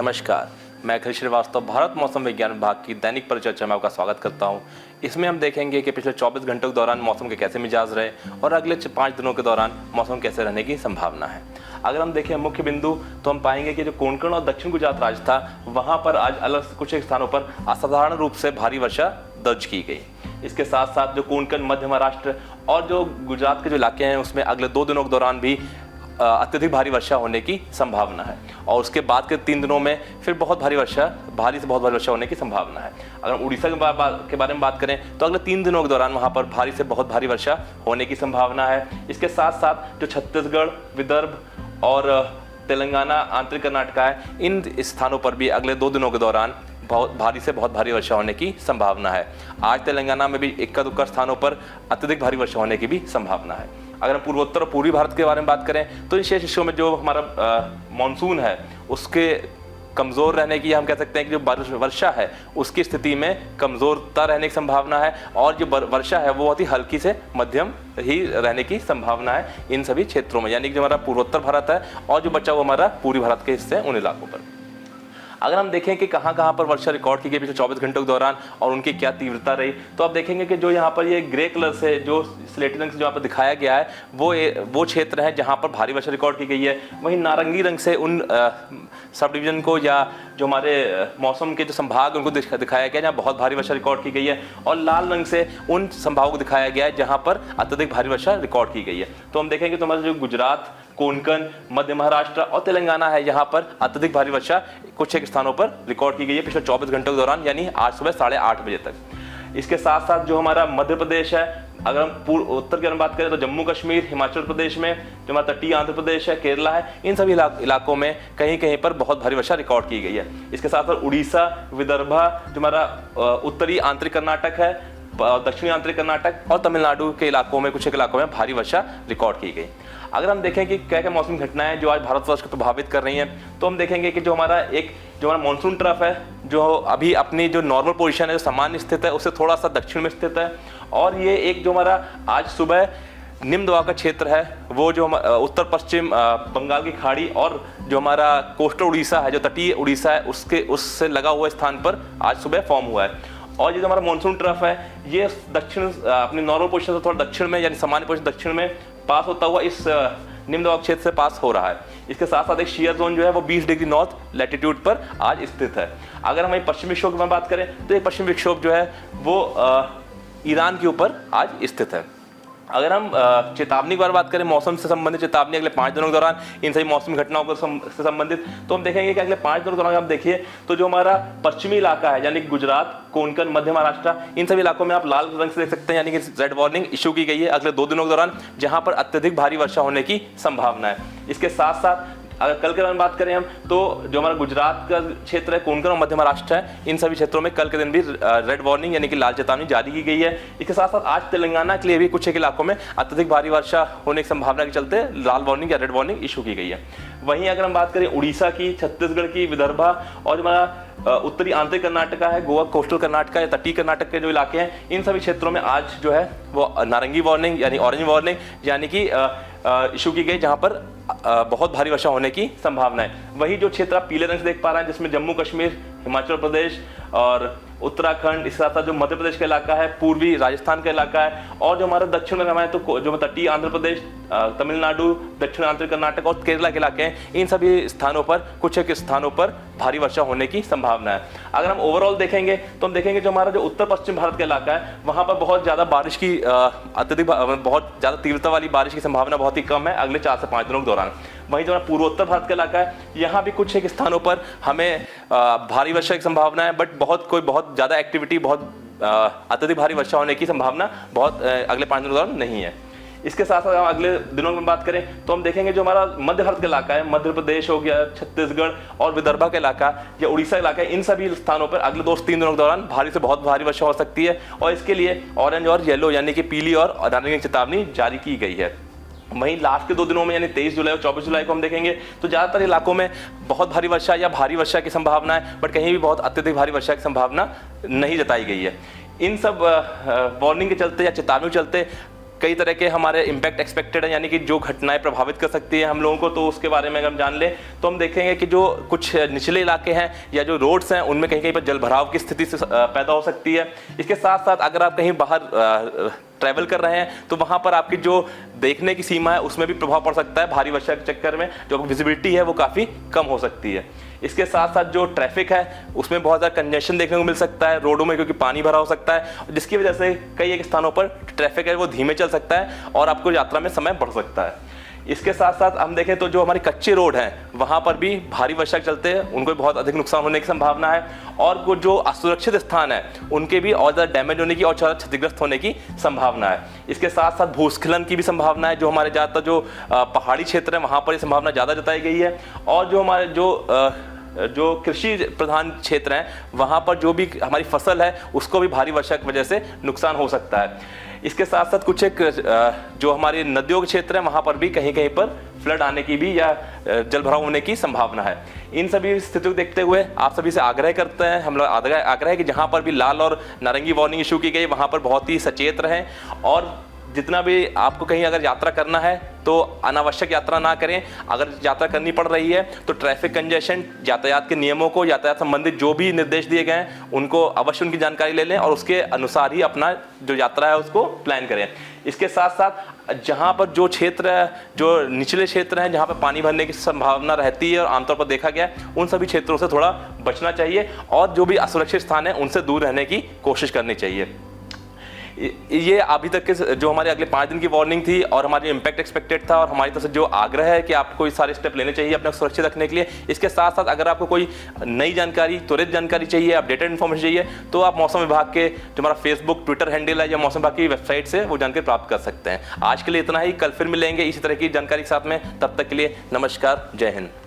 नमस्कार, मैं अखिल श्रीवास्तव भारत मौसम विज्ञान विभाग की दैनिक परिचर्चा में आपका स्वागत करता हूं। इसमें हम देखेंगे कि पिछले 24 घंटों के दौरान मौसम के कैसे मिजाज रहे और अगले 5 दिनों के दौरान मौसम कैसे रहने की संभावना है। अगर हम देखें मुख्य बिंदु तो हम पाएंगे कि जो कोंकण और दक्षिण गुजरात राज्य था वहाँ पर आज अलग कुछ एक स्थानों पर असाधारण रूप से भारी वर्षा दर्ज की गई। इसके साथ साथ जो कोंकण, मध्य महाराष्ट्र और जो गुजरात के जो इलाके हैं उसमें अगले 2 दिनों के दौरान भी अत्यधिक भारी वर्षा होने की संभावना है और उसके बाद के 3 दिनों में फिर भारी से बहुत भारी वर्षा होने की संभावना है। अगर हम उड़ीसा के बारे में बात करें तो अगले 3 दिनों के दौरान वहां पर भारी से बहुत भारी वर्षा होने की संभावना है। इसके साथ साथ जो छत्तीसगढ़, विदर्भ और तेलंगाना, आंतरिक कर्नाटका है, इन स्थानों पर भी अगले 2 दिनों के दौरान बहुत भारी वर्षा होने की संभावना है। आज तेलंगाना में भी इक्का दुक्का स्थानों पर अत्यधिक भारी वर्षा होने की भी संभावना है। अगर हम पूर्वोत्तर और पूर्वी भारत के बारे में बात करें तो इन शेष हिस्सों में जो हमारा मानसून है उसके कमज़ोर रहने की, हम कह सकते हैं कि जो वर्षा है उसकी स्थिति में कमज़ोरता रहने की संभावना है और जो वर्षा है वो बहुत ही हल्की से मध्यम ही रहने की संभावना है इन सभी क्षेत्रों में, यानी कि जो हमारा पूर्वोत्तर भारत है और जो बचा हुआ हमारा पूर्वी भारत के हिस्से हैं उन इलाकों पर। अगर हम देखें कि कहाँ पर वर्षा रिकॉर्ड की गई पिछले 24 घंटों के दौरान और उनकी क्या तीव्रता रही, तो आप देखेंगे कि जो यहाँ पर ये ग्रे कलर से, जो स्लेटी रंग से जो यहाँ पर दिखाया गया है वो क्षेत्र है जहाँ पर भारी वर्षा रिकॉर्ड की गई है। वहीं नारंगी रंग से उन सब डिवीजन को या जो हमारे मौसम के जो संभाग उनको दिखाया गया जहाँ बहुत भारी वर्षा रिकॉर्ड की गई है और लाल रंग से उन संभागों को दिखाया गया है जहाँ पर अत्यधिक भारी वर्षा रिकॉर्ड की गई है। तो हम देखेंगे तो हमारा जो गुजरात, कोंकण, मध्य महाराष्ट्र और तेलंगाना है यहाँ पर अत्यधिक भारी वर्षा कुछ एक स्थानों पर रिकॉर्ड की गई है पिछले 24 घंटों के दौरान, यानी आज सुबह 8:30 बजे तक। इसके साथ साथ जो हमारा मध्य प्रदेश है, अगर हम उत्तर की बात करें तो जम्मू कश्मीर, हिमाचल प्रदेश में जो हमारा तटीय आंध्र प्रदेश है, केरला है, इन सभी इलाकों में कहीं कहीं पर बहुत भारी वर्षा रिकॉर्ड की गई है। इसके साथ साथ उड़ीसा, विदर्भा, जो हमारा उत्तरी आंतरिक कर्नाटक है, दक्षिणी आंतरिक कर्नाटक और तमिलनाडु के इलाकों में कुछ एक इलाकों में भारी वर्षा रिकॉर्ड की गई। अगर हम देखें कि क्या क्या मौसमी घटनाएं जो आज भारतवर्ष को प्रभावित कर रही हैं, तो हम देखेंगे कि जो हमारा मानसून ट्रफ है जो अभी अपनी जो नॉर्मल पोजीशन है, जो सामान्य स्थित है, उससे थोड़ा सा दक्षिण में स्थित है और ये एक जो हमारा आज सुबह निम्न दबाव का क्षेत्र है वो जो उत्तर पश्चिम बंगाल की खाड़ी और जो हमारा कोस्टल उड़ीसा है, जो तटीय उड़ीसा है, उससे लगा हुए स्थान पर आज सुबह फॉर्म हुआ है। और ये जो हमारा मानसून ट्रफ है ये दक्षिण अपनी नॉर्मल पोजीशन से थोड़ा दक्षिण में, यानी सामान्य पोजीशन दक्षिण में पास होता हुआ इस निम्न दबाव क्षेत्र से पास हो रहा है। इसके साथ साथ एक शियर जोन जो है वो 20 डिग्री नॉर्थ लैटिट्यूड पर आज स्थित है। अगर हम पश्चिमी विक्षोभ की बात करें तो ये पश्चिमी विक्षोभ जो है वो ईरान के ऊपर आज स्थित है। अगर हम चेतावनी के बारे में बात करें, मौसम से संबंधित चेतावनी अगले 5 दिनों के दौरान इन सभी मौसमी घटनाओं से संबंधित, तो हम देखेंगे कि अगले 5 दिनों के दौरान आप देखिए तो जो हमारा पश्चिमी इलाका है यानी गुजरात, कोंकण, मध्य महाराष्ट्र, इन सभी इलाकों में आप लाल रंग से देख सकते हैं, यानी कि रेड वार्निंग इशू की गई है अगले 2 दिनों के दौरान जहां पर अत्यधिक भारी वर्षा होने की संभावना है। इसके साथ साथ अगर कल के बारे में बात करें हम तो जो हमारा गुजरात का क्षेत्र है, कोंकण और मध्य महाराष्ट्र है, इन सभी क्षेत्रों में कल के दिन भी रेड वार्निंग यानी कि लाल चेतावनी जारी की गई है। इसके साथ साथ आज तेलंगाना के लिए भी कुछ एक इलाकों में अत्यधिक भारी वर्षा होने की संभावना के चलते लाल वार्निंग या रेड वार्निंग इशू की गई है। वहीं अगर हम बात करें उड़ीसा की, छत्तीसगढ़ की, विदर्भा और जो हमारा उत्तरी आंतरिक कर्नाटका है, गोवा, कोस्टल कर्नाटका या तटीय कर्नाटक के जो इलाके हैं, इन सभी क्षेत्रों में आज जो है वो नारंगी वार्निंग यानी ऑरेंज वार्निंग यानी कि इशू की गई जहां पर बहुत भारी वर्षा होने की संभावना है। वही जो क्षेत्र आप पीले रंग से देख पा रहे हैं जिसमें जम्मू कश्मीर, हिमाचल प्रदेश और उत्तराखंड, इसके साथ साथ जो मध्य प्रदेश का इलाका है, पूर्वी राजस्थान का इलाका है और जो हमारा दक्षिण में हमारे तो जो तटीय आंध्र प्रदेश, तमिलनाडु, दक्षिण आंतरिक कर्नाटक और केरला के इलाके हैं, इन सभी स्थानों पर कुछ एक स्थानों पर भारी वर्षा होने की संभावना है। अगर हम ओवरऑल देखेंगे तो हम देखेंगे जो हमारा जो उत्तर पश्चिम भारत का इलाका है वहां पर बहुत ज्यादा बारिश की बहुत ज्यादा तीव्रता वाली बारिश की संभावना बहुत ही कम है अगले 4 से 5 दिनों के दौरान। वहीं जो पूर्वोत्तर भारत का इलाका है यहाँ भी कुछ एक स्थानों पर हमें भारी वर्षा की संभावना है, बट बहुत ज्यादा एक्टिविटी, अत्यधिक भारी वर्षा होने की संभावना अगले 5 दिनों के दौरान नहीं है। इसके साथ साथ अगले दिनों में बात करें तो हम देखेंगे जो हमारा मध्य भारत का इलाका है, मध्य प्रदेश हो गया, छत्तीसगढ़ और विदर्भा का इलाका या उड़ीसा इलाका है, इन सभी स्थानों पर अगले 2 से 3 दिनों के दौरान भारी से बहुत भारी वर्षा हो सकती है और इसके लिए ऑरेंज और येलो यानी कि पीली और नारंगी चेतावनी जारी की गई है। वहीं लास्ट के 2 दिनों में यानी 23 जुलाई और 24 जुलाई को हम देखेंगे तो ज़्यादातर इलाकों में बहुत भारी वर्षा या भारी वर्षा की संभावना है, बट कहीं भी बहुत अत्यधिक भारी वर्षा की संभावना नहीं जताई गई है। इन सब वार्निंग के चलते या चेतावनी के चलते कई तरह के हमारे इम्पैक्ट एक्सपेक्टेड है, यानी कि जो घटनाएं प्रभावित कर सकती है हम लोगों को, तो उसके बारे में अगर हम जान लें तो हम देखेंगे कि जो कुछ निचले इलाके हैं या जो रोड्स हैं उनमें कहीं कहीं पर जल भराव की स्थिति से पैदा हो सकती है। इसके साथ साथ अगर आप कहीं बाहर ट्रैवल कर रहे हैं तो वहाँ पर आपकी जो देखने की सीमा है उसमें भी प्रभाव पड़ सकता है। भारी वर्षा के चक्कर में जो विजिबिलिटी है वो काफ़ी कम हो सकती है। इसके साथ साथ जो ट्रैफिक है उसमें बहुत ज़्यादा कंजेशन देखने को मिल सकता है रोडों में, क्योंकि पानी भरा हो सकता है, जिसकी वजह से कई एक स्थानों पर ट्रैफिक है वो धीमे चल सकता है और आपको यात्रा में समय बढ़ सकता है। इसके साथ साथ हम देखें तो जो हमारे कच्चे रोड हैं वहाँ पर भी भारी वर्षा के चलते उनको बहुत अधिक नुकसान होने की संभावना है, और कुछ जो असुरक्षित स्थान है उनके भी और ज़्यादा डैमेज होने की और ज़्यादा क्षतिग्रस्त होने की संभावना है। इसके साथ साथ भूस्खलन की भी संभावना है। जो हमारे ज़्यादातर जो पहाड़ी क्षेत्र है वहाँ पर ये संभावना ज़्यादा जताई गई है, और जो हमारे जो कृषि प्रधान क्षेत्र हैं वहाँ पर जो भी हमारी फसल है उसको भी भारी वर्षा की वजह से नुकसान हो सकता है। इसके साथ साथ कुछ एक जो हमारी नदियों के क्षेत्र है वहाँ पर भी कहीं कहीं पर फ्लड आने की भी या जल भराव होने की संभावना है। इन सभी स्थितियों को देखते हुए आप सभी से आग्रह करते हैं, हम लोग आग्रह है कि जहाँ पर भी लाल और नारंगी वार्निंग इशू की गई वहाँ पर बहुत ही सचेत रहें, और जितना भी आपको कहीं अगर यात्रा करना है तो अनावश्यक यात्रा ना करें। अगर यात्रा करनी पड़ रही है तो ट्रैफिक कंजेशन, यातायात के नियमों को, यातायात संबंधित जो भी निर्देश दिए गए हैं उनको अवश्य उनकी जानकारी ले लें और उसके अनुसार ही अपना जो यात्रा है उसको प्लान करें। इसके साथ साथ जहाँ पर जो क्षेत्र, जो निचले क्षेत्र हैं जहाँ पर पानी भरने की संभावना रहती है और आमतौर पर देखा गया है, उन सभी क्षेत्रों से थोड़ा बचना चाहिए और जो भी असुरक्षित स्थान है उनसे दूर रहने की कोशिश करनी चाहिए। ये अभी तक के जो हमारे अगले 5 दिन की वार्निंग थी और हमारी इम्पैक्ट एक्सपेक्टेड था, और हमारी तरफ से जो आग्रह है कि आपको इस सारे स्टेप लेने चाहिए अपने सुरक्षित रखने के लिए। इसके साथ साथ अगर आपको कोई नई जानकारी, त्वरित जानकारी चाहिए, अपडेटेड इन्फॉर्मेशन चाहिए, तो आप मौसम विभाग के जो हमारा फेसबुक, ट्विटर हैंडल है या मौसम विभाग की वेबसाइट से वो जानकारी प्राप्त कर सकते हैं। आज के लिए इतना ही, कल फिर मिलेंगे इसी तरह की जानकारी के साथ में। तब तक के लिए नमस्कार, जय हिंद।